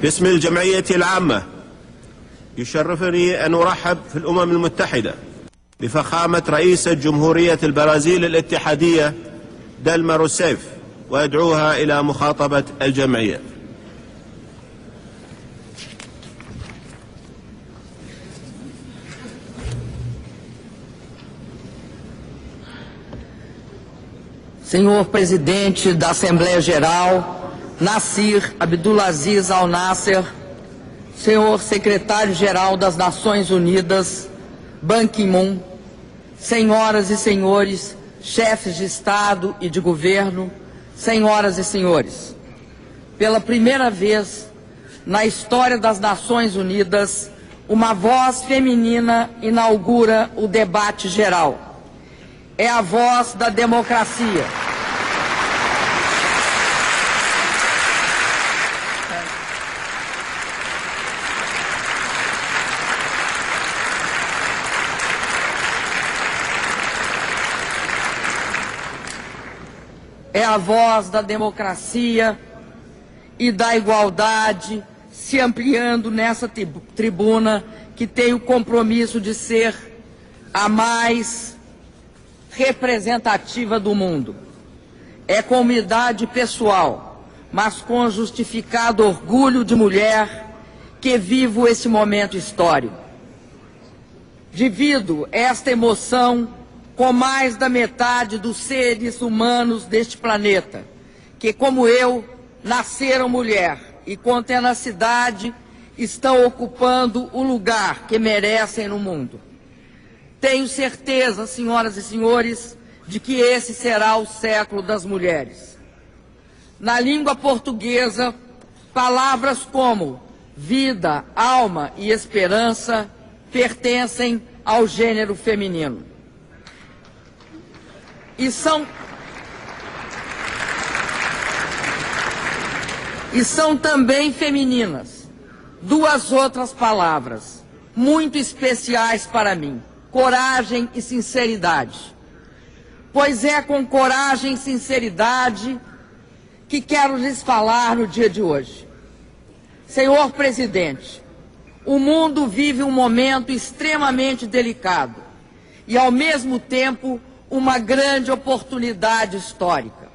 باسم الجمعية العامة يشرفني أن أرحب في الأمم المتحدة بفخامة رئيسة جمهورية البرازيل الاتحادية ديلما روسيف وأدعوها إلى مخاطبة الجمعية. Senhor Presidente da Assembleia Geral, Nassir Abdulaziz Al-Nasser, Senhor Secretário-Geral das Nações Unidas, Ban Ki-moon, Senhoras e Senhores, chefes de Estado e de Governo, Senhoras e Senhores, pela primeira vez na história das Nações Unidas, uma voz feminina inaugura o debate geral. É a voz da democracia. É a voz da democracia e da igualdade se ampliando nessa tribuna que tem o compromisso de ser a mais representativa do mundo. É com humildade pessoal, mas com justificado orgulho de mulher, que vivo esse momento histórico. Divido esta emoção com mais da metade dos seres humanos deste planeta, que, como eu, nasceram mulher e com tenacidade estão ocupando o lugar que merecem no mundo. Tenho certeza, senhoras e senhores, de que esse será o século das mulheres. Na língua portuguesa, palavras como vida, alma e esperança pertencem ao gênero feminino. E são também femininas duas outras palavras muito especiais para mim: coragem e sinceridade. Pois é com coragem e sinceridade que quero lhes falar no dia de hoje. Senhor Presidente, o mundo vive um momento extremamente delicado e, ao mesmo tempo, uma grande oportunidade histórica.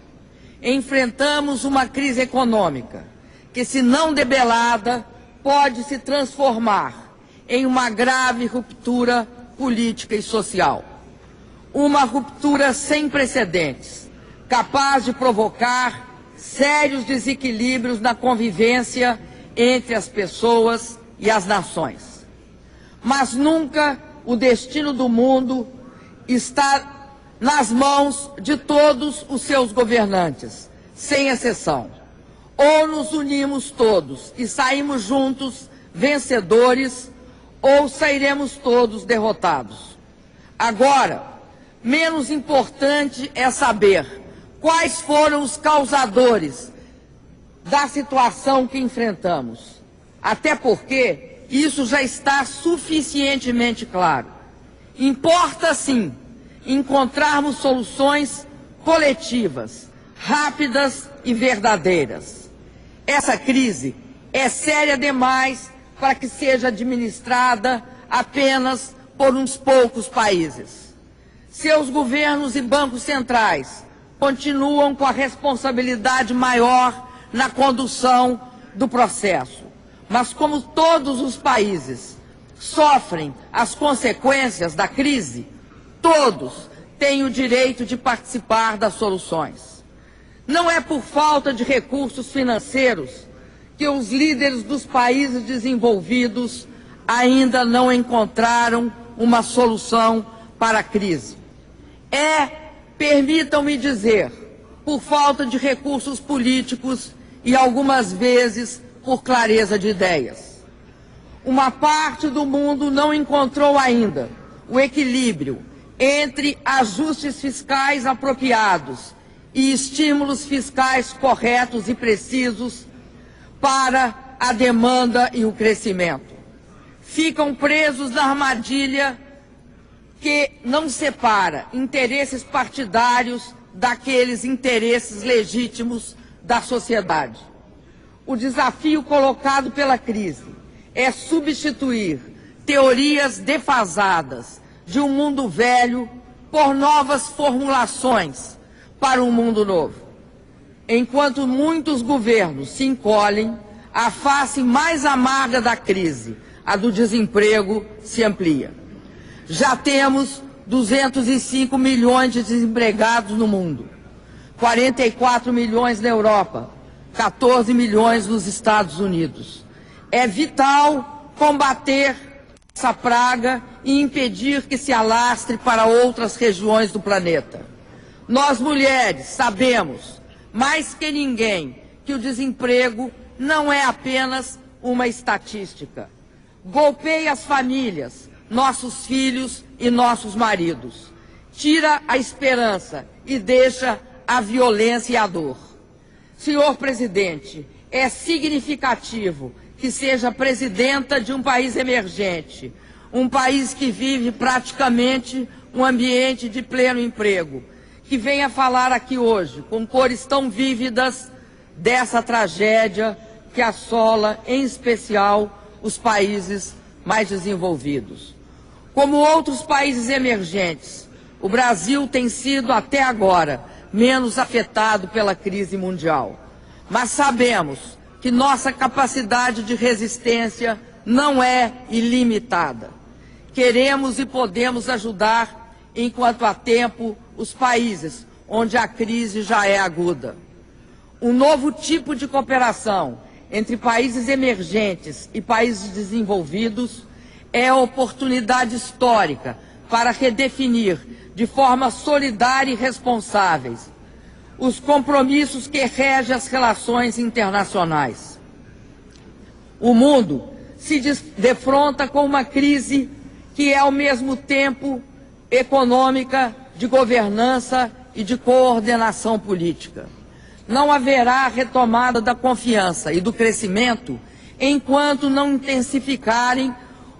Enfrentamos uma crise econômica que, se não debelada, pode se transformar em uma grave ruptura política e social. Uma ruptura sem precedentes, capaz de provocar sérios desequilíbrios na convivência entre as pessoas e as nações. Mas nunca o destino do mundo está nas mãos de todos os seus governantes, sem exceção. Ou nos unimos todos e saímos juntos vencedores, ou sairemos todos derrotados. Agora, menos importante é saber quais foram os causadores da situação que enfrentamos. Até porque isso já está suficientemente claro. Importa, sim, encontrarmos soluções coletivas, rápidas e verdadeiras. Essa crise é séria demais para que seja administrada apenas por uns poucos países. Seus governos e bancos centrais continuam com a responsabilidade maior na condução do processo. Mas como todos os países sofrem as consequências da crise, todos têm o direito de participar das soluções. Não é por falta de recursos financeiros que os líderes dos países desenvolvidos ainda não encontraram uma solução para a crise. Permitam-me dizer, por falta de recursos políticos e algumas vezes por clareza de ideias. Uma parte do mundo não encontrou ainda o equilíbrio entre ajustes fiscais apropriados e estímulos fiscais corretos e precisos para a demanda e o crescimento. Ficam presos na armadilha que não separa interesses partidários daqueles interesses legítimos da sociedade. O desafio colocado pela crise é substituir teorias defasadas de um mundo velho por novas formulações para um mundo novo. Enquanto muitos governos se encolhem, a face mais amarga da crise, a do desemprego, se amplia. Já temos 205 milhões de desempregados no mundo, 44 milhões na Europa, 14 milhões nos Estados Unidos. É vital combater essa praga e impedir que se alastre para outras regiões do planeta. Nós, mulheres, sabemos, mais que ninguém, que o desemprego não é apenas uma estatística. Golpeia as famílias, nossos filhos e nossos maridos. Tira a esperança e deixa a violência e a dor. Senhor presidente, é significativo que seja presidenta de um país emergente, um país que vive praticamente um ambiente de pleno emprego, que venha falar aqui hoje, com cores tão vívidas, dessa tragédia que assola, em especial, os países mais desenvolvidos. Como outros países emergentes, o Brasil tem sido, até agora, menos afetado pela crise mundial. Mas sabemos que nossa capacidade de resistência não é ilimitada. Queremos e podemos ajudar, enquanto há tempo, os países onde a crise já é aguda. Um novo tipo de cooperação entre países emergentes e países desenvolvidos é a oportunidade histórica para redefinir de forma solidária e responsáveis os compromissos que regem as relações internacionais. O mundo se defronta com uma crise que é, ao mesmo tempo, econômica, de governança e de coordenação política. Não haverá retomada da confiança e do crescimento enquanto não intensificarem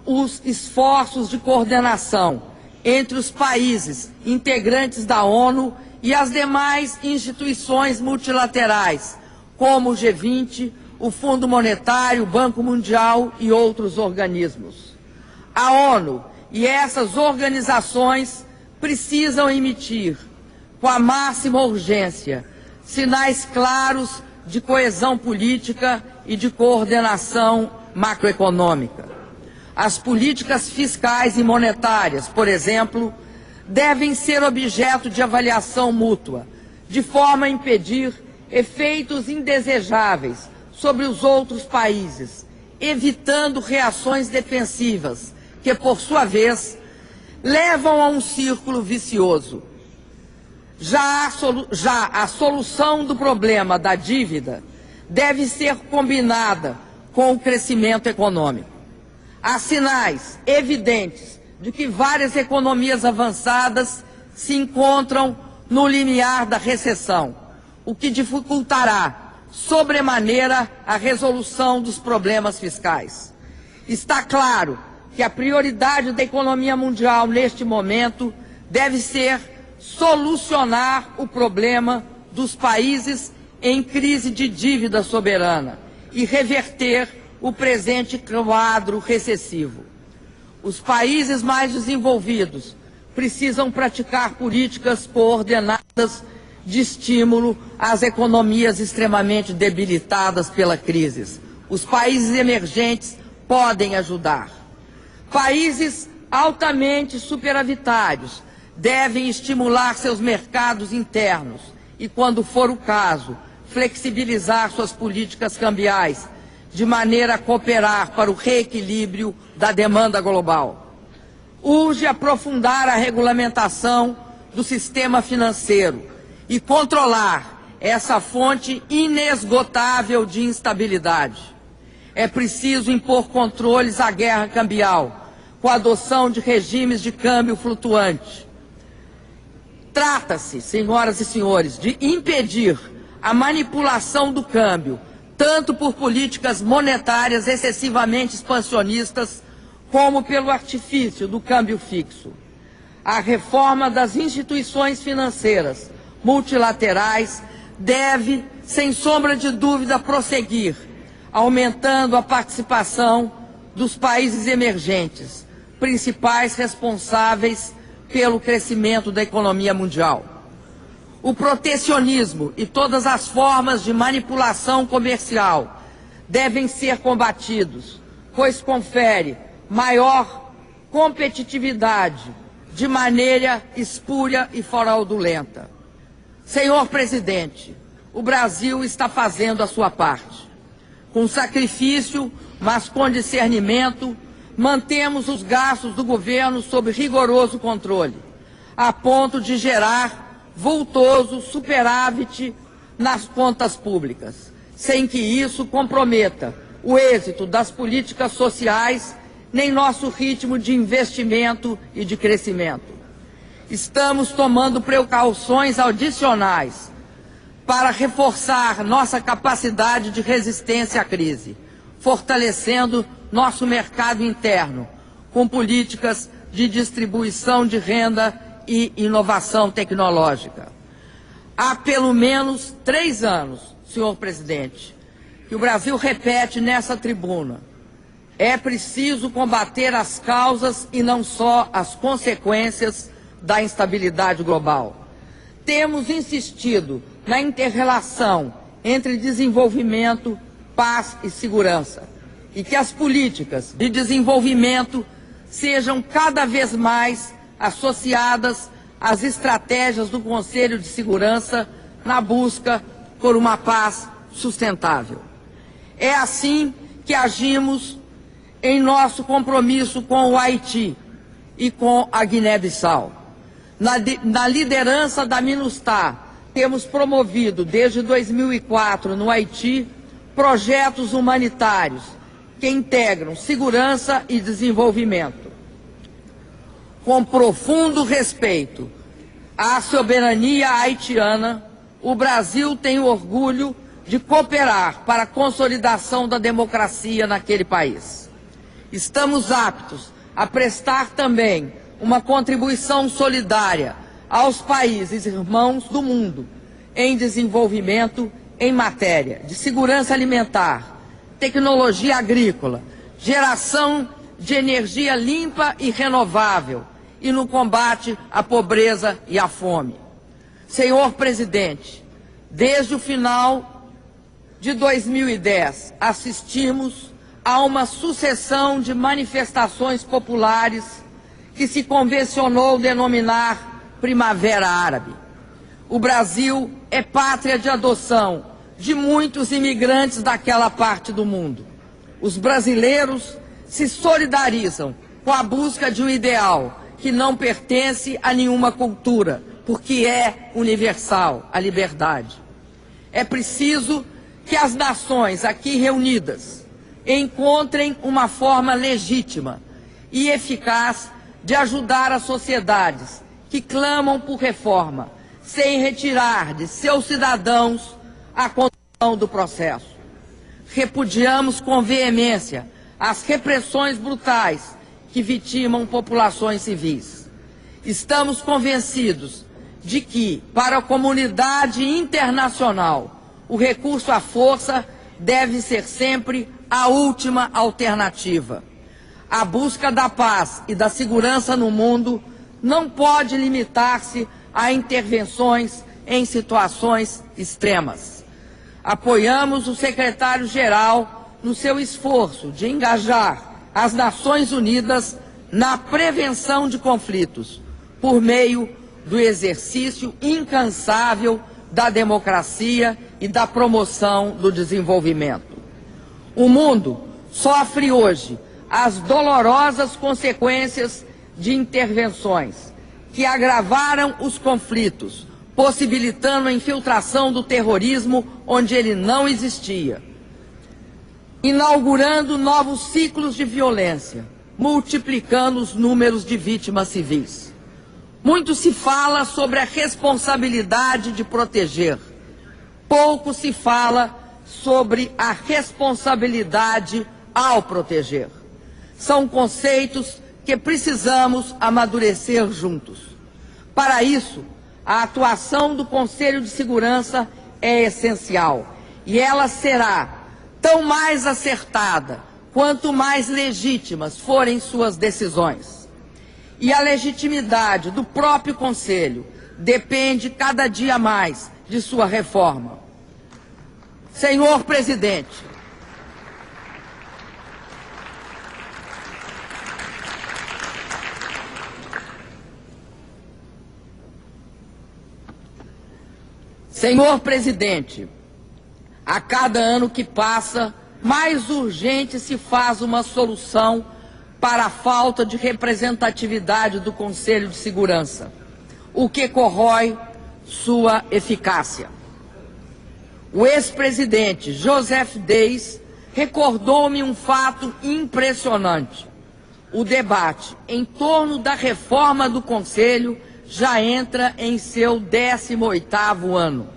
os esforços de coordenação entre os países integrantes da ONU e as demais instituições multilaterais, como o G20, o Fundo Monetário, o Banco Mundial e outros organismos. A ONU e essas organizações precisam emitir, com a máxima urgência, sinais claros de coesão política e de coordenação macroeconômica. As políticas fiscais e monetárias, por exemplo, devem ser objeto de avaliação mútua, de forma a impedir efeitos indesejáveis sobre os outros países, evitando reações defensivas, que, por sua vez, levam a um círculo vicioso. Já a solução do problema da dívida deve ser combinada com o crescimento econômico. Há sinais evidentes de que várias economias avançadas se encontram no limiar da recessão, o que dificultará sobremaneira a resolução dos problemas fiscais. Está claro que a prioridade da economia mundial neste momento deve ser solucionar o problema dos países em crise de dívida soberana e reverter o presente quadro recessivo. Os países mais desenvolvidos precisam praticar políticas coordenadas de estímulo às economias extremamente debilitadas pela crise. Os países emergentes podem ajudar. Países altamente superavitários devem estimular seus mercados internos e, quando for o caso, flexibilizar suas políticas cambiais, de maneira a cooperar para o reequilíbrio da demanda global. Urge aprofundar a regulamentação do sistema financeiro e controlar essa fonte inesgotável de instabilidade. É preciso impor controles à guerra cambial, com a adoção de regimes de câmbio flutuante. Trata-se, senhoras e senhores, de impedir a manipulação do câmbio, tanto por políticas monetárias excessivamente expansionistas, como pelo artifício do câmbio fixo. A reforma das instituições financeiras multilaterais deve, sem sombra de dúvida, prosseguir aumentando a participação dos países emergentes, principais responsáveis pelo crescimento da economia mundial. O protecionismo e todas as formas de manipulação comercial devem ser combatidos, pois confere maior competitividade de maneira espúria e fraudulenta. Senhor presidente, o Brasil está fazendo a sua parte. Com sacrifício, mas com discernimento, mantemos os gastos do governo sob rigoroso controle, a ponto de gerar vultoso superávit nas contas públicas, sem que isso comprometa o êxito das políticas sociais nem nosso ritmo de investimento e de crescimento. Estamos tomando precauções adicionais para reforçar nossa capacidade de resistência à crise, fortalecendo nosso mercado interno com políticas de distribuição de renda e inovação tecnológica. Há pelo menos 3 anos, senhor presidente, que o Brasil repete nessa tribuna: é preciso combater as causas e não só as consequências da instabilidade global. Temos insistido na inter-relação entre desenvolvimento, paz e segurança, e que as políticas de desenvolvimento sejam cada vez mais associadas às estratégias do Conselho de Segurança na busca por uma paz sustentável. É assim que agimos em nosso compromisso com o Haiti e com a Guiné-Bissau. Na liderança da MINUSTAH, temos promovido desde 2004 no Haiti projetos humanitários que integram segurança e desenvolvimento. Com profundo respeito à soberania haitiana, o Brasil tem o orgulho de cooperar para a consolidação da democracia naquele país. Estamos aptos a prestar também uma contribuição solidária aos países irmãos do mundo em desenvolvimento em matéria de segurança alimentar, tecnologia agrícola, geração de energia limpa e renovável e no combate à pobreza e à fome. Senhor presidente, desde o final de 2010, assistimos a uma sucessão de manifestações populares que se convencionou denominar Primavera Árabe. O Brasil é pátria de adoção de muitos imigrantes daquela parte do mundo. Os brasileiros se solidarizam com a busca de um ideal que não pertence a nenhuma cultura, porque é universal, a liberdade. É preciso que as nações aqui reunidas encontrem uma forma legítima e eficaz de ajudar as sociedades que clamam por reforma, sem retirar de seus cidadãos a condição do processo. Repudiamos com veemência as repressões brutais que vitimam populações civis. Estamos convencidos de que, para a comunidade internacional, o recurso à força deve ser sempre a última alternativa. A busca da paz e da segurança no mundo não pode limitar-se a intervenções em situações extremas. Apoiamos o secretário-geral no seu esforço de engajar as Nações Unidas na prevenção de conflitos, por meio do exercício incansável da democracia e da promoção do desenvolvimento. O mundo sofre hoje as dolorosas consequências de intervenções que agravaram os conflitos, possibilitando a infiltração do terrorismo onde ele não existia, inaugurando novos ciclos de violência, multiplicando os números de vítimas civis. Muito se fala sobre a responsabilidade de proteger, pouco se fala sobre a responsabilidade ao proteger. São conceitos que precisamos amadurecer juntos. Para isso, a atuação do Conselho de Segurança é essencial e ela será tão mais acertada quanto mais legítimas forem suas decisões. E a legitimidade do próprio Conselho depende cada dia mais de sua reforma. Senhor Presidente, a cada ano que passa, mais urgente se faz uma solução para a falta de representatividade do Conselho de Segurança, o que corrói sua eficácia. O ex-presidente Joseph Dais recordou-me um fato impressionante. O debate em torno da reforma do Conselho já entra em seu 18º ano.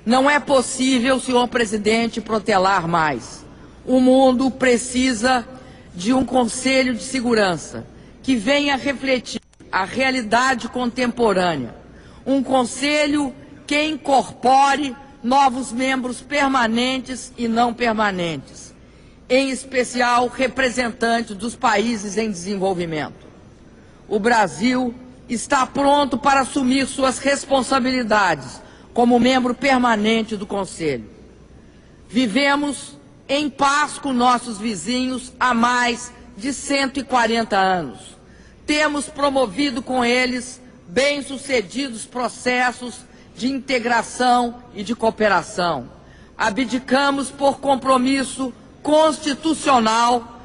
Não é possível, senhor presidente, protelar mais. O mundo precisa de um Conselho de Segurança que venha refletir a realidade contemporânea. Um Conselho que incorpore novos membros permanentes e não permanentes, em especial representantes dos países em desenvolvimento. O Brasil está pronto para assumir suas responsabilidades como membro permanente do Conselho. Vivemos em paz com nossos vizinhos há mais de 140 anos. Temos promovido com eles bem-sucedidos processos de integração e de cooperação. Abdicamos por compromisso constitucional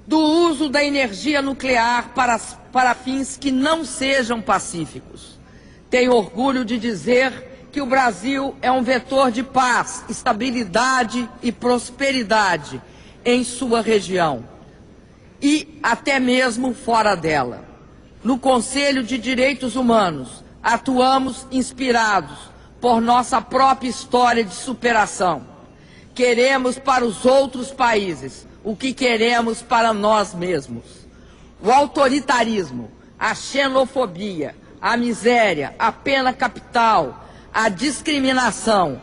do uso da energia nuclear para fins que não sejam pacíficos. Tenho orgulho de dizer que o Brasil é um vetor de paz, estabilidade e prosperidade em sua região e até mesmo fora dela. No Conselho de Direitos Humanos, atuamos inspirados por nossa própria história de superação. Queremos para os outros países o que queremos para nós mesmos. O autoritarismo, a xenofobia, a miséria, a pena capital, a discriminação,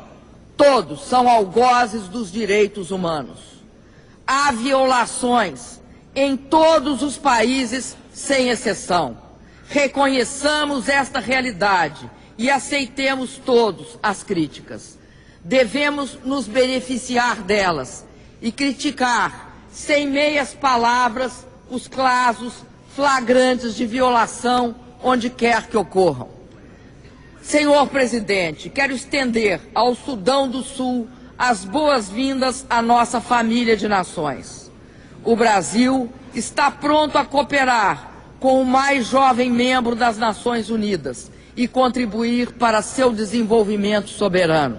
todos são algozes dos direitos humanos. Há violações em todos os países, sem exceção. Reconheçamos esta realidade e aceitemos todos as críticas. Devemos nos beneficiar delas e criticar, sem meias palavras, os casos flagrantes de violação onde quer que ocorram. Senhor Presidente, quero estender ao Sudão do Sul as boas-vindas à nossa família de nações. O Brasil está pronto a cooperar com o mais jovem membro das Nações Unidas e contribuir para seu desenvolvimento soberano.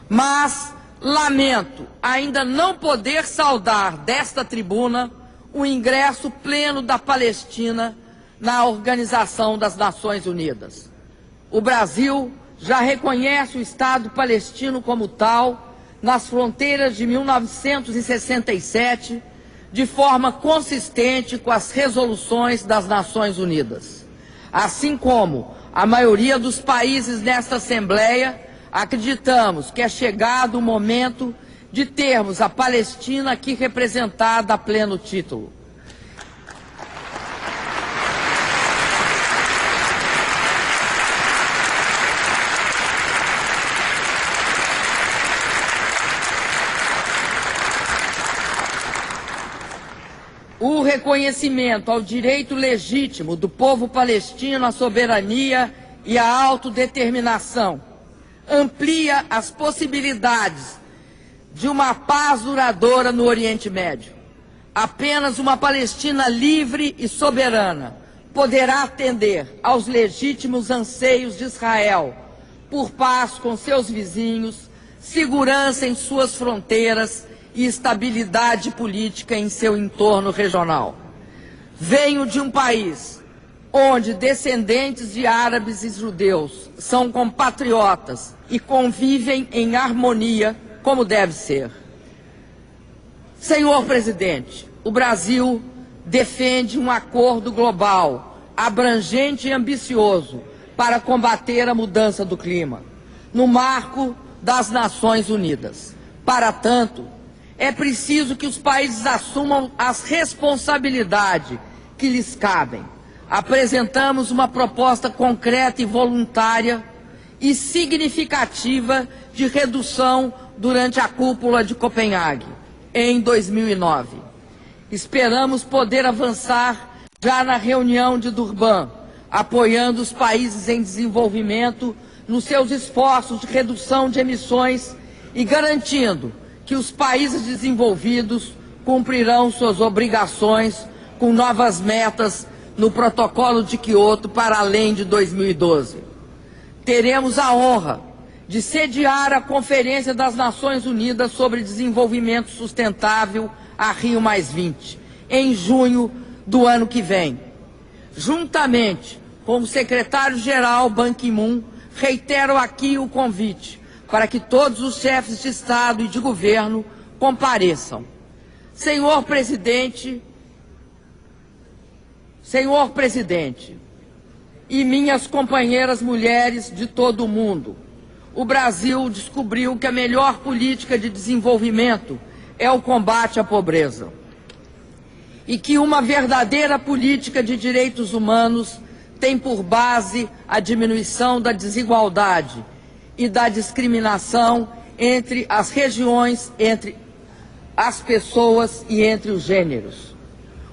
Mas lamento ainda não poder saudar desta tribuna o ingresso pleno da Palestina na Organização das Nações Unidas. O Brasil já reconhece o Estado palestino como tal nas fronteiras de 1967, de forma consistente com as resoluções das Nações Unidas. Assim como a maioria dos países nesta Assembleia, acreditamos que é chegado o momento de termos a Palestina aqui representada a pleno título. O reconhecimento ao direito legítimo do povo palestino à soberania e à autodeterminação amplia as possibilidades de uma paz duradoura no Oriente Médio. Apenas uma Palestina livre e soberana poderá atender aos legítimos anseios de Israel por paz com seus vizinhos, segurança em suas fronteiras e estabilidade política em seu entorno regional. Venho de um país onde descendentes de árabes e judeus são compatriotas e convivem em harmonia como deve ser. Senhor Presidente, o Brasil defende um acordo global, abrangente e ambicioso para combater a mudança do clima, no marco das Nações Unidas. Para tanto, É preciso que os países assumam as responsabilidades que lhes cabem. Apresentamos uma proposta concreta e voluntária e significativa de redução durante a cúpula de Copenhague, em 2009. Esperamos poder avançar já na reunião de Durban, apoiando os países em desenvolvimento nos seus esforços de redução de emissões e garantindo que os países desenvolvidos cumprirão suas obrigações com novas metas no Protocolo de Quioto para além de 2012. Teremos a honra de sediar a Conferência das Nações Unidas sobre Desenvolvimento Sustentável, a Rio+20, em junho do ano que vem. Juntamente com o secretário-geral Ban Ki-moon, reitero aqui o convite para que todos os chefes de Estado e de governo compareçam. Senhor Presidente e minhas companheiras mulheres de todo o mundo, o Brasil descobriu que a melhor política de desenvolvimento é o combate à pobreza. E que uma verdadeira política de direitos humanos tem por base a diminuição da desigualdade e da discriminação entre as regiões, entre as pessoas e entre os gêneros.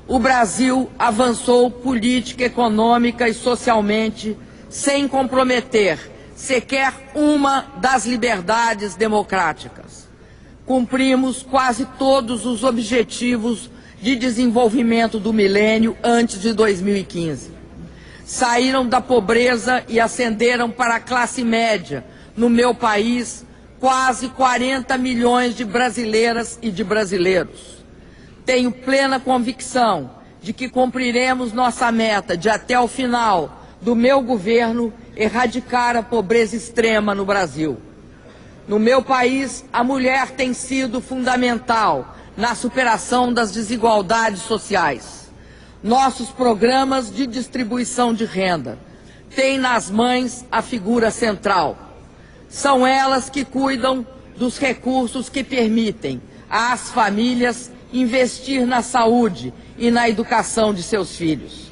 O Brasil avançou política, econômica e socialmente sem comprometer sequer uma das liberdades democráticas. Cumprimos quase todos os objetivos de desenvolvimento do milênio antes de 2015. Saíram da pobreza e ascenderam para a classe média, no meu país, quase 40 milhões de brasileiras e de brasileiros. Tenho plena convicção de que cumpriremos nossa meta de, até o final do meu governo, erradicar a pobreza extrema no Brasil. No meu país, a mulher tem sido fundamental na superação das desigualdades sociais. Nossos programas de distribuição de renda têm nas mães a figura central. São elas que cuidam dos recursos que permitem às famílias investir na saúde e na educação de seus filhos.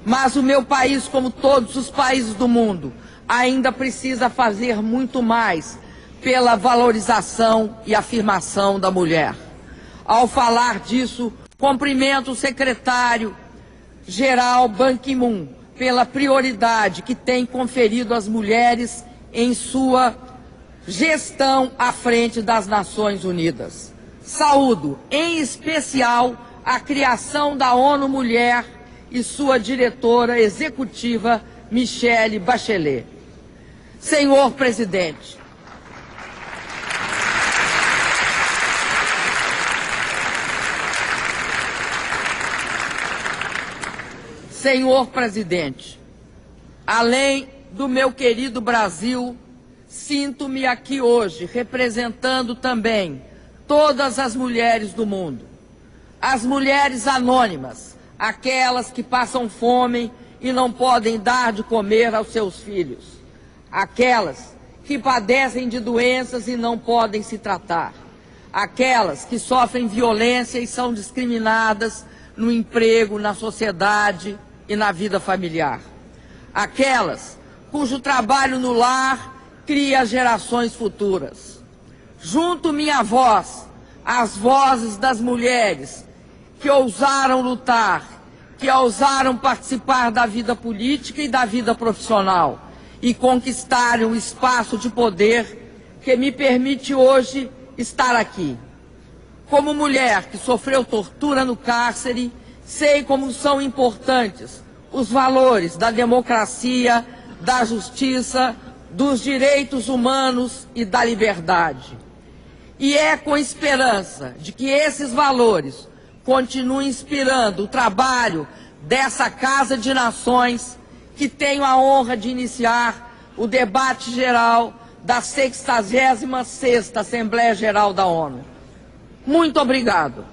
Mas o meu país, como todos os países do mundo, ainda precisa fazer muito mais pela valorização e afirmação da mulher. Ao falar disso, cumprimento o secretário-geral Ban Ki-moon pela prioridade que tem conferido às mulheres em sua gestão à frente das Nações Unidas. Saúdo, em especial, a criação da ONU Mulher e sua diretora executiva, Michelle Bachelet. Senhor Presidente, além do meu querido Brasil, sinto-me aqui hoje representando também todas as mulheres do mundo. As mulheres anônimas, aquelas que passam fome e não podem dar de comer aos seus filhos. Aquelas que padecem de doenças e não podem se tratar. Aquelas que sofrem violência e são discriminadas no emprego, na sociedade e na vida familiar. Aquelas cujo trabalho no lar cria gerações futuras. Junto minha voz às vozes das mulheres que ousaram lutar, que ousaram participar da vida política e da vida profissional e conquistaram o espaço de poder que me permite hoje estar aqui. Como mulher que sofreu tortura no cárcere, sei como são importantes os valores da democracia, da justiça, dos direitos humanos e da liberdade. E é com esperança de que esses valores continuem inspirando o trabalho dessa Casa de Nações que tenho a honra de iniciar o debate geral da 66ª Assembleia Geral da ONU. Muito obrigado.